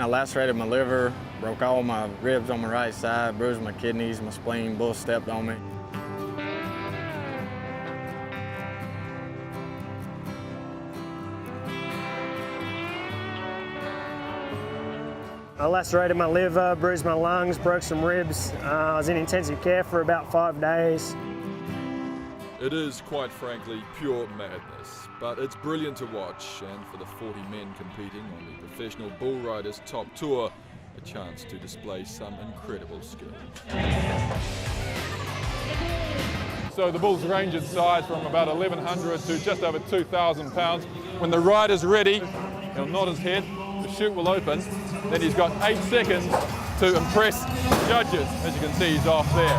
I lacerated my liver, broke all my ribs on my right side, bruised my kidneys, my spleen, bull stepped on me. I lacerated my liver, bruised my lungs, broke some ribs. I was in intensive care for about 5 days. It is, quite frankly, pure madness, but it's brilliant to watch, and for the 40 men competing on the Professional Bull Riders Top Tour, a chance to display some incredible skill. So the bulls range in size from about 1,100 to just over 2,000 pounds. When the rider's ready, he'll nod his head, the chute will open, then he's got 8 seconds to impress judges. As you can see, he's off there,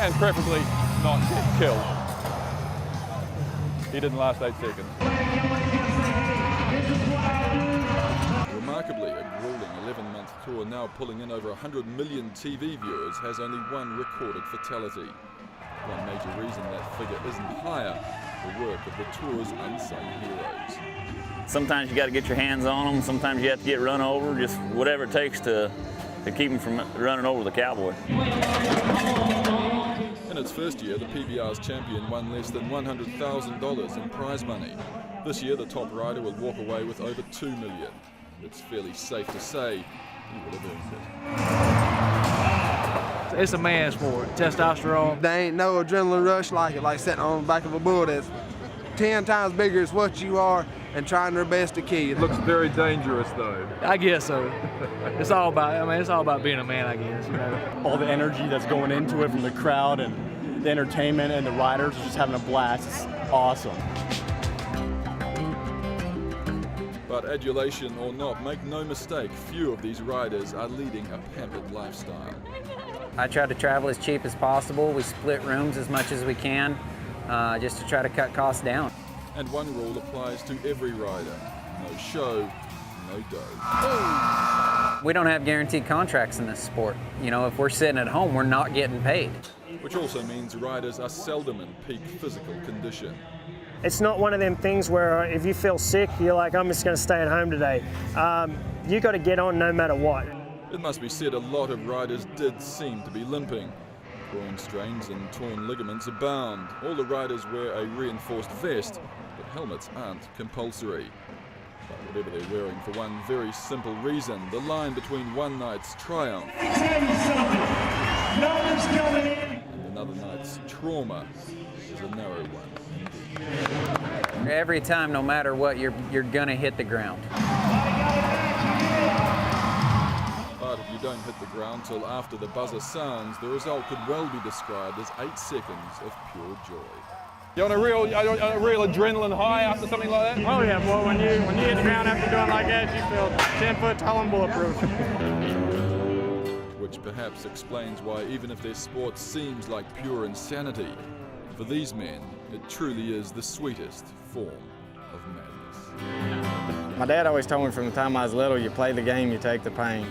and preferably not get killed. He didn't last 8 seconds. Remarkably, a grueling 11-month tour now pulling in over 100 million TV viewers has only one recorded fatality. One major reason that figure isn't higher, the work of the tour's unsung heroes. Sometimes you got to get your hands on them, sometimes you have to get run over, just whatever it takes to keep them from running over the cowboy. In its first year, the PBR's champion won less than $100,000 in prize money. This year, the top rider will walk away with over $2 million. It's fairly safe to say he will have earned it. It's a man's sport, testosterone. There ain't no adrenaline rush like it, like sitting on the back of a bull that's 10 times bigger as what you are and trying their best to kill you. It looks very dangerous though. I guess so. It's all about being a man, I guess, you know. All the energy that's going into it from the crowd and the entertainment and the riders are just having a blast. It's awesome. But adulation or not, make no mistake, few of these riders are leading a pampered lifestyle. I try to travel as cheap as possible. We split rooms as much as we can, just to try to cut costs down. And one rule applies to every rider: no show, no dough. We don't have guaranteed contracts in this sport. You know, if we're sitting at home, we're not getting paid. Which also means riders are seldom in peak physical condition. It's not one of them things where if you feel sick, you're like, I'm just going to stay at home today. You got to get on no matter what. It must be said a lot of riders did seem to be limping. Groin strains and torn ligaments abound. All the riders wear a reinforced vest, but helmets aren't compulsory. But whatever they're wearing for one very simple reason, the line between one night's triumph and another night's trauma is a narrow one indeed. Every time, no matter what, you're gonna hit the ground. But if you don't hit the ground till after the buzzer sounds, the result could well be described as 8 seconds of pure joy. You on a real adrenaline high after something like that? Oh yeah, boy, when you hit the ground after doing like that, you feel 10 foot tall and bulletproof. Which perhaps explains why, even if their sport seems like pure insanity, for these men, it truly is the sweetest form of madness. My dad always told me from the time I was little, you play the game, you take the pain.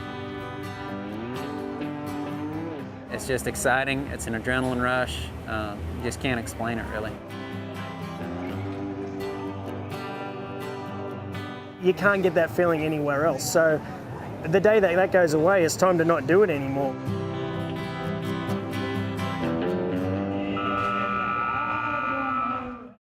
It's just exciting. It's an adrenaline rush. You just can't explain it, really. You can't get that feeling anywhere else. So the day that goes away, it's time to not do it anymore.